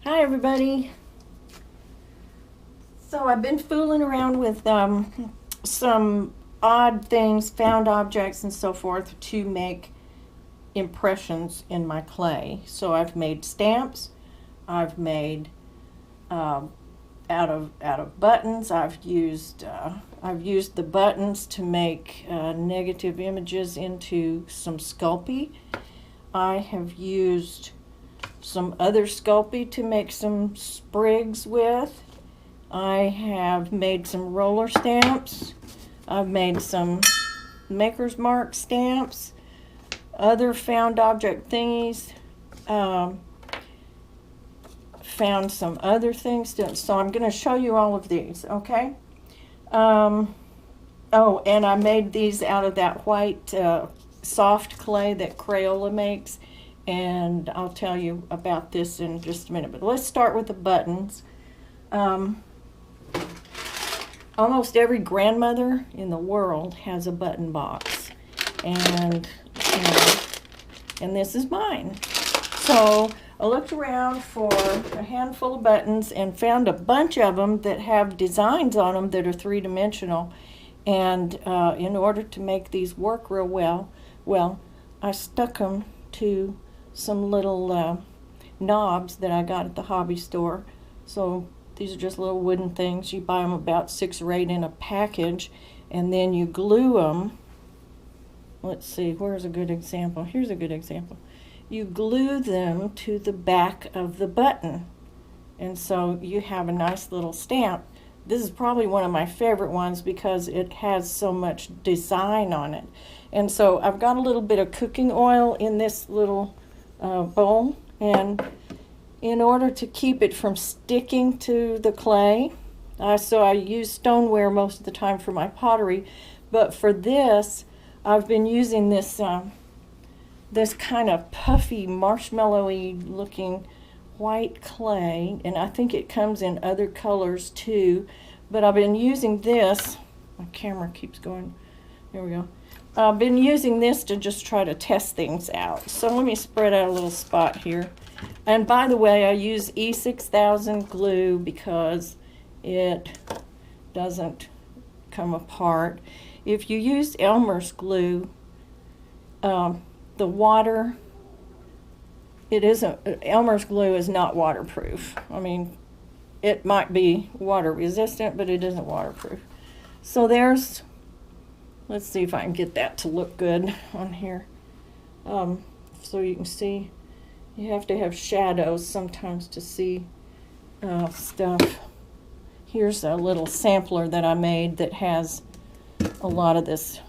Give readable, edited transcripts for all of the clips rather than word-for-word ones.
Hi everybody. So I've been fooling around with some odd things, found objects and so forth to make impressions in my clay. So I've made stamps. I've made out of buttons. I've used the buttons to make negative images into some Sculpey. I have used some other Sculpey to make some Sprigs with. I have made some roller stamps. I've made some Maker's Mark stamps, other found object thingies. Found some other things. So I'm going to show you all of these, okay? Oh, and I made these out of that white soft clay that Crayola makes. And I'll tell you about this in just a minute. But let's start with the buttons. Almost every grandmother in the world has a button box, and this is mine. So I looked around for a handful of buttons and found a bunch of them that have designs on them that are three-dimensional. And in order to make these work real well, I stuck them to some little knobs that I got at the hobby store. So these are just little wooden things. You buy them about 6 or 8 in a package, and then you glue them. Let's see, where's a good example? Here's a good example. You glue them to the back of the button, and so you have a nice little stamp. This is probably one of my favorite ones because it has so much design on it. And so I've got a little bit of cooking oil in this little bowl, and in order to keep it from sticking to the clay, so I use stoneware most of the time for my pottery, but for this I've been using this this kind of puffy, marshmallowy looking white clay, and I think it comes in other colors too, but I've been using this. My camera keeps going. There we go. I've been using this to just try to test things out. So let me spread out a little spot here. And by the way, I use E6000 glue because it doesn't come apart. If you use Elmer's glue, the water, Elmer's glue is not waterproof. I mean, it might be water resistant, but it isn't waterproof. So let's see if I can get that to look good on here. So you can see, you have to have shadows sometimes to see stuff. Here's a little sampler that I made that has a lot of these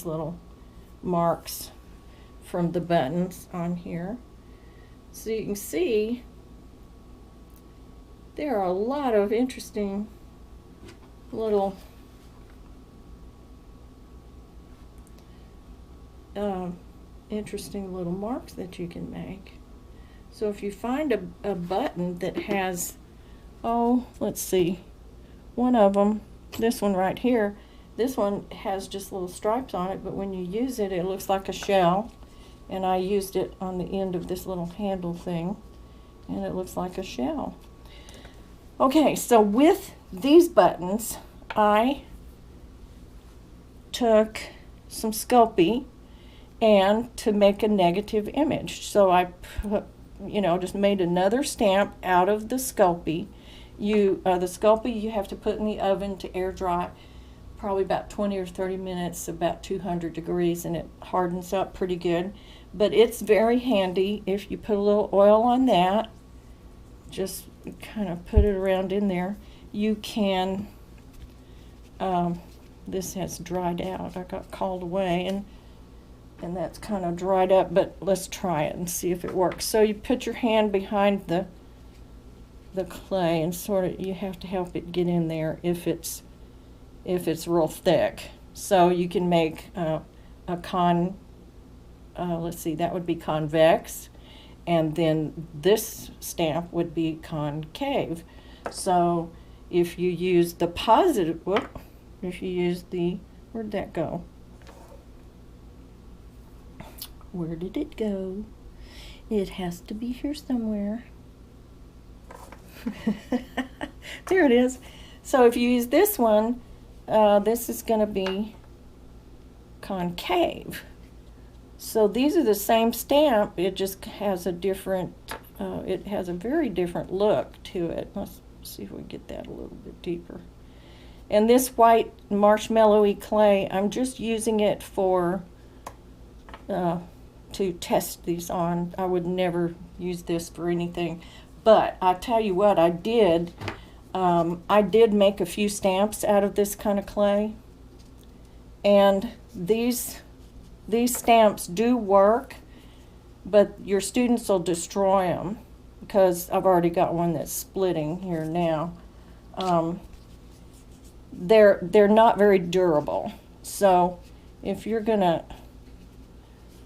little marks from the buttons on here. So you can see there are a lot of interesting little marks that you can make. So if you find a button that has, let's see, one of them, this one right here, this one has just little stripes on it, but when you use it, it looks like a shell. And I used it on the end of this little handle thing, and it looks like a shell. Okay, so with these buttons, I took some Sculpey and to make a negative image. So I just made another stamp out of the Sculpey. The Sculpey you have to put in the oven to air dry, probably about 20 or 30 minutes, about 200 degrees, and it hardens up pretty good. But it's very handy if you put a little oil on that, just kind of put it around in there. You can, this has dried out. I got called away, and that's kind of dried up, but let's try it and see if it works. So you put your hand behind the clay, and sort of, you have to help it get in there if it's real thick. So you can make let's see, that would be convex, and then this stamp would be concave. So if you use the positive, where'd that go? Where did it go? It has to be here somewhere. There it is. So if you use this one, this is going to be concave. So these are the same stamp, it just has a different, it has a very different look to it. Let's see if we get that a little bit deeper. And this white marshmallowy clay, I'm just using it for, to test these on. I would never use this for anything. But I tell you what, I did make a few stamps out of this kind of clay. And these stamps do work, but your students will destroy them because I've already got one that's splitting here now. They're not very durable. So if you're gonna,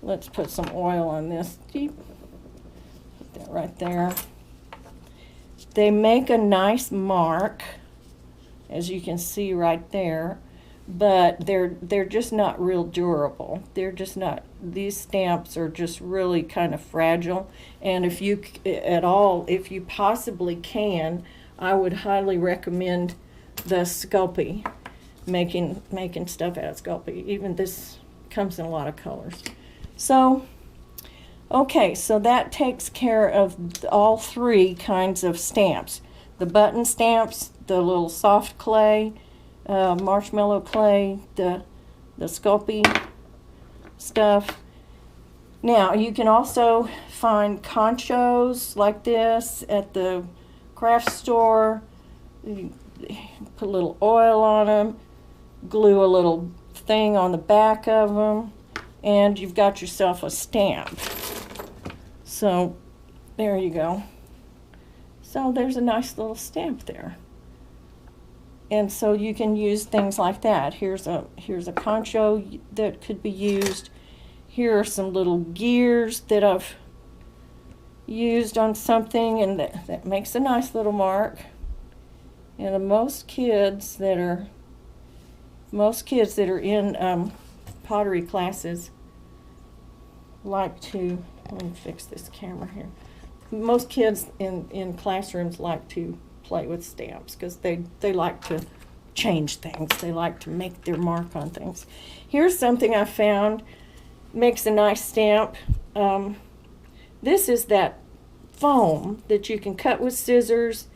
let's put some oil on this. Put that right there. They make a nice mark, as you can see right there, but they're just not real durable. They're just not, these stamps are just really kind of fragile. And if you possibly can, I would highly recommend the Sculpey, making stuff out of Sculpey. Even this comes in a lot of colors. So, okay, so that takes care of all three kinds of stamps. The button stamps, the little soft clay, marshmallow clay, the Sculpey stuff. Now, you can also find conchos like this at the craft store. You put a little oil on them, glue a little thing on the back of them, and you've got yourself a stamp. So there you go. So there's a nice little stamp there. And so you can use things like that. Here's a concho that could be used. Here are some little gears that I've used on something, and that makes a nice little mark. And most kids that are in pottery classes like to, let me fix this camera here. Most kids in classrooms like to play with stamps because they like to change things. They like to make their mark on things. Here's something I found, makes a nice stamp. This is that foam that you can cut with scissors,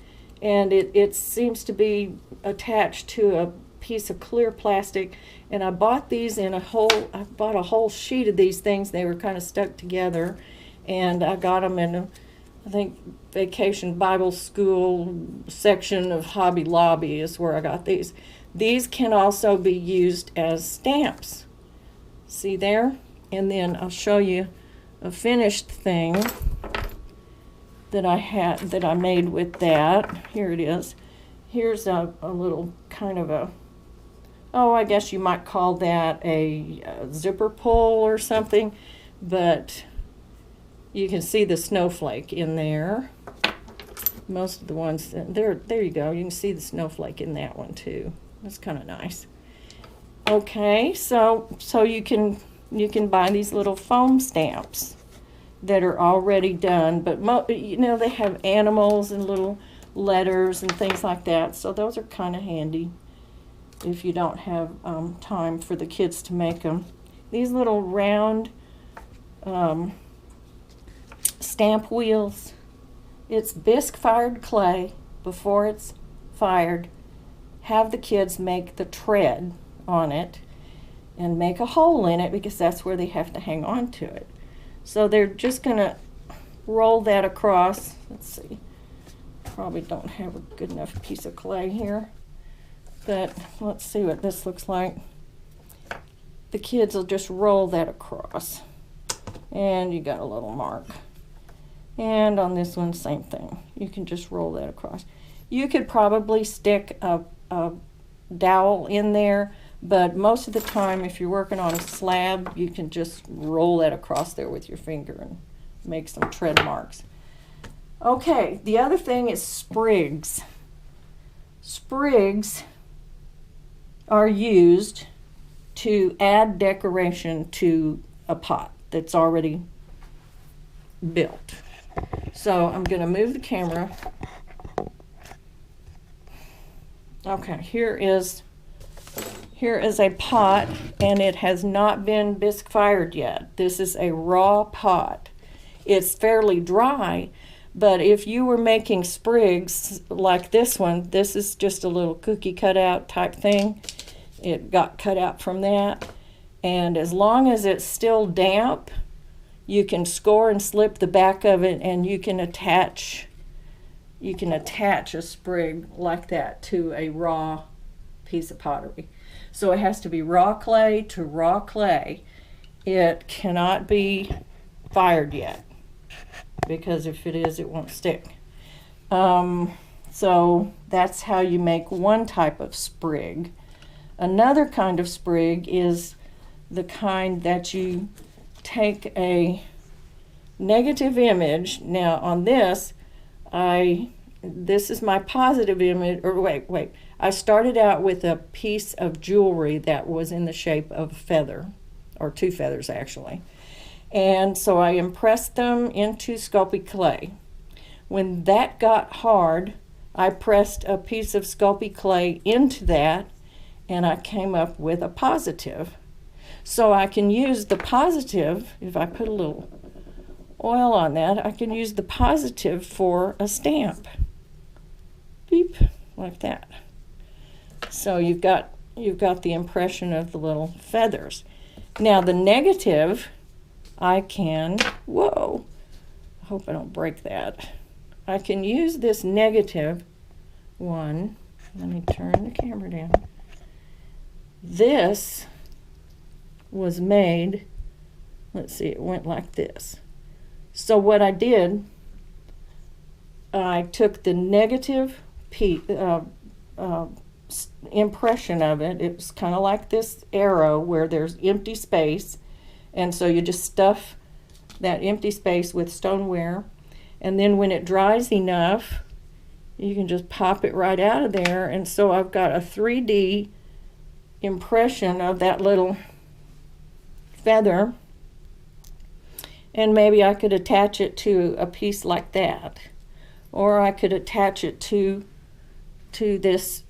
and it seems to be attached to a piece of clear plastic. And I bought these I bought a whole sheet of these things. They were kind of stuck together, and I got them in I think Vacation Bible School section of Hobby Lobby is where I got these. These can also be used as stamps. See there? And then I'll show you a finished thing that I made with that. Here it is. Here's a little kind of a, I guess you might call that a zipper pull or something, but you can see the snowflake in there. Most of the ones, there you go. You can see the snowflake in that one too. That's kind of nice. Okay, so you can buy these little foam stamps that are already done, but they have animals and little letters and things like that. So those are kind of handy if you don't have time for the kids to make them. These little round stamp wheels. It's bisque fired clay. Before it's fired, have the kids make the tread on it and make a hole in it because that's where they have to hang on to it. So they're just gonna roll that across. Let's see, probably don't have a good enough piece of clay here, but let's see what this looks like. The kids will just roll that across, and you got a little mark. And on this one, same thing. You can just roll that across. You could probably stick a dowel in there, but most of the time, if you're working on a slab, you can just roll that across there with your finger and make some tread marks. Okay, the other thing is sprigs. Sprigs are used to add decoration to a pot that's already built. So I'm going to move the camera Okay, here is a pot, and it has not been bisque fired yet. This is a raw pot. It's fairly dry, but if you were making sprigs like this one, this is just a little cookie cutout type thing. It got cut out from that. And as long as it's still damp, you can score and slip the back of it, and you can attach a sprig like that to a raw piece of pottery. So it has to be raw clay to raw clay. It cannot be fired yet, because if it is, it won't stick. So that's how you make one type of sprig. Another kind of sprig is the kind that you take a negative image. Now on this, this is my positive image, or wait. I started out with a piece of jewelry that was in the shape of a feather, or two feathers actually. And so I impressed them into Sculpey clay. When that got hard, I pressed a piece of Sculpey clay into that, and I came up with a positive. So I can use the positive, if I put a little oil on that, I can use the positive for a stamp. Beep, like that. So you've got the impression of the little feathers. Now the negative, I can, whoa, I hope I don't break that. I can use this negative one. Let me turn the camera down. This was made, let's see, it went like this. So what I did, I took the negative impression of it. It was kind of like this arrow where there's empty space, and so you just stuff that empty space with stoneware, and then when it dries enough, you can just pop it right out of there. And so I've got a 3D impression of that little feather, and maybe I could attach it to a piece like that, or I could attach it to this,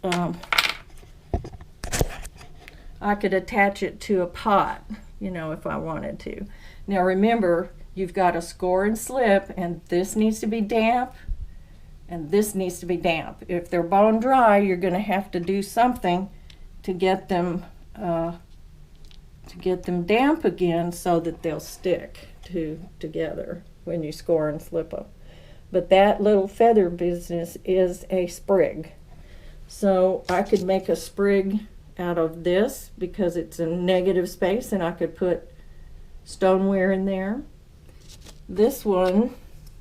I could attach it to a pot, you know, if I wanted to. Now remember, you've got to score and slip, and this needs to be damp, and this needs to be damp. If they're bone dry, you're going to have to do something to get them damp again, so that they'll stick together when you score and slip them. But that little feather business is a sprig. So I could make a sprig out of this because it's a negative space, and I could put stoneware in there. This one,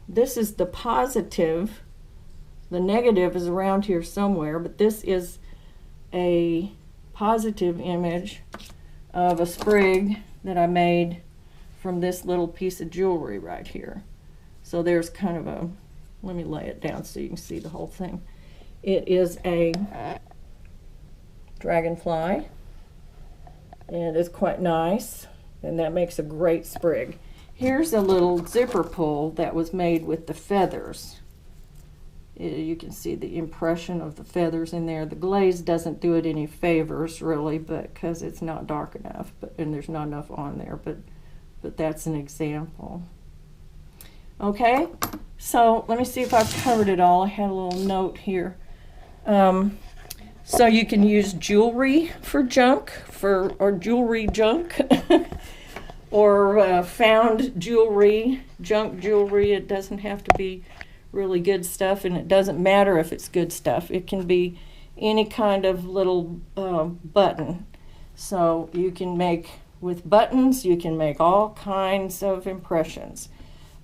this is the positive. The negative is around here somewhere, but this is a positive image of a sprig that I made from this little piece of jewelry right here. So there's kind of a, let me lay it down so you can see the whole thing. It is a dragonfly, and it's quite nice, and that makes a great sprig. Here's a little zipper pull that was made with the feathers. You can see the impression of the feathers in there. The glaze doesn't do it any favors really, but because it's not dark enough, and there's not enough on there, but that's an example. Okay, so let me see if I've covered it all. I had a little note here. So you can use jewelry for junk, or jewelry junk, or found jewelry, junk jewelry. It doesn't have to be really good stuff, and it doesn't matter if it's good stuff. It can be any kind of little button. So you can make, with buttons, you can make all kinds of impressions.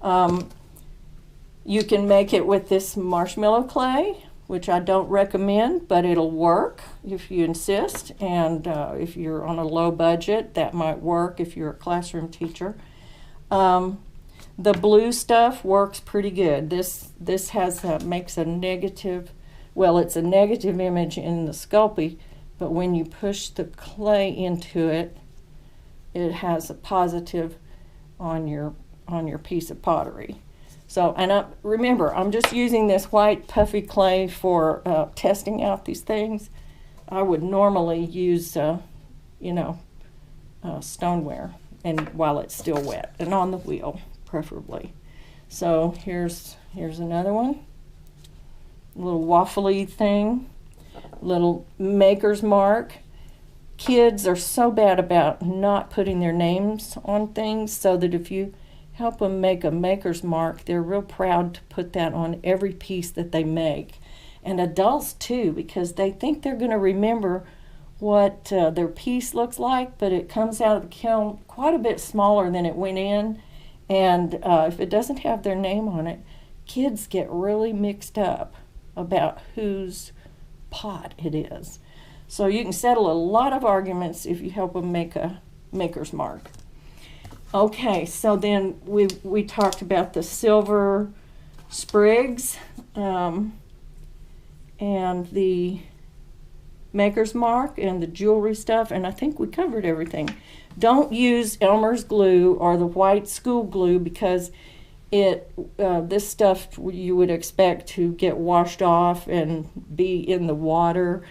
You can make it with this marshmallow clay, which I don't recommend, but it'll work if you insist, and if you're on a low budget, that might work if you're a classroom teacher. The blue stuff works pretty good. This has makes a negative, well, it's a negative image in the Sculpey, but when you push the clay into it, it has a positive on your piece of pottery. So, remember, I'm just using this white puffy clay for testing out these things. I would normally use, stoneware, and while it's still wet, and on the wheel, preferably. So here's another one. A little waffly thing, little maker's mark. Kids are so bad about not putting their names on things, so that if you help them make a maker's mark, they're real proud to put that on every piece that they make. And adults too, because they think they're going to remember what their piece looks like, but it comes out of the kiln quite a bit smaller than it went in. And if it doesn't have their name on it, kids get really mixed up about whose pot it is. So you can settle a lot of arguments if you help them make a maker's mark. Okay, so then we talked about the silver sprigs and the maker's mark and the jewelry stuff, and I think we covered everything. Don't use Elmer's glue or the white school glue, because this stuff you would expect to get washed off and be in the water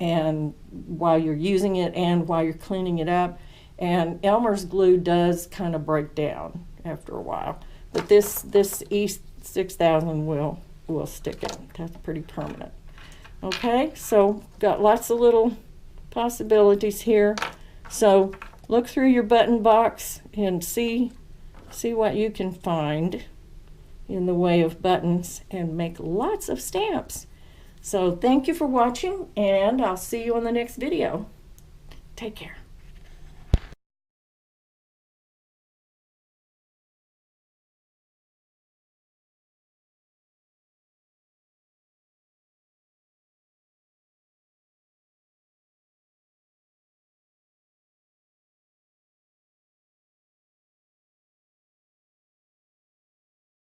and while you're using it and while you're cleaning it up. And Elmer's glue does kind of break down after a while, but this East 6000 will stick it. That's pretty permanent. Okay, so got lots of little possibilities here. So look through your button box and see what you can find in the way of buttons, and make lots of stamps. So thank you for watching, and I'll see you on the next video. Take care.